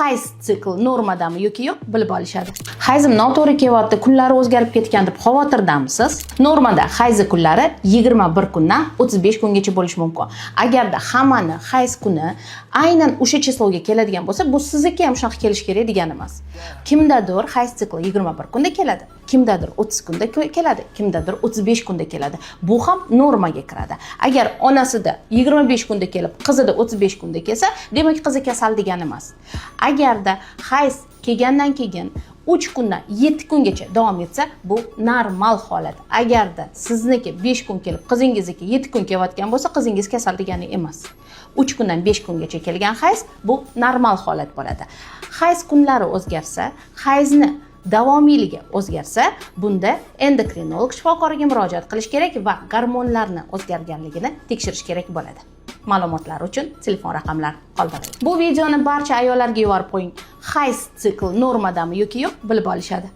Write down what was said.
hayz sikl normadami yoki yo'q bilib olishadi. Hayzim noto'g'ri kelyapti, kunlari o'zgarib ketgan deb xavotirdamisiz? Normada hayz kunlari 21 kundan 35 kungacha bo'lishi mumkin. Agarda hammani hayz kuni aynan o'sha chisloga keladigan bo'lsa, bu sizniki ham shunaqa kelish kerak degani emas. Kimdadir hayz sikli 21 kunda keladi, kimdadir 30 kunda keladi, kimdadir 35 kunda keladi. Bu ham normaga kiradi. Agar onasida 25 kunda kelib, qizida 35 kunda kelsa, demak qizi kasal degani emas. Agarda hayz kelgandan keyin 3 kundan 7 kungacha davom etsa, bu normal holat. Agarda sizniki 5 kun kelib, qizingizniki 7 kun kelayotgan bo'lsa, qizingiz kasal degani emas. 3 kundan 5 kungacha kelgan hayz bu normal holat bo'ladi. Hayz kunlari o'zgarsa, hayzni davomiyligi o'zgarsa, bunda endokrinolog shifokoriga murojaat qilish kerak va gormonlarni o'zgarganligini tekshirish kerak bo'ladi. Ma'lumotlar uchun telefon raqamlari qoldirildi. Bu videoni barcha ayollarga yuborib qo'ying. Hayz sikl normadami yoki yo'q bilib olishadi.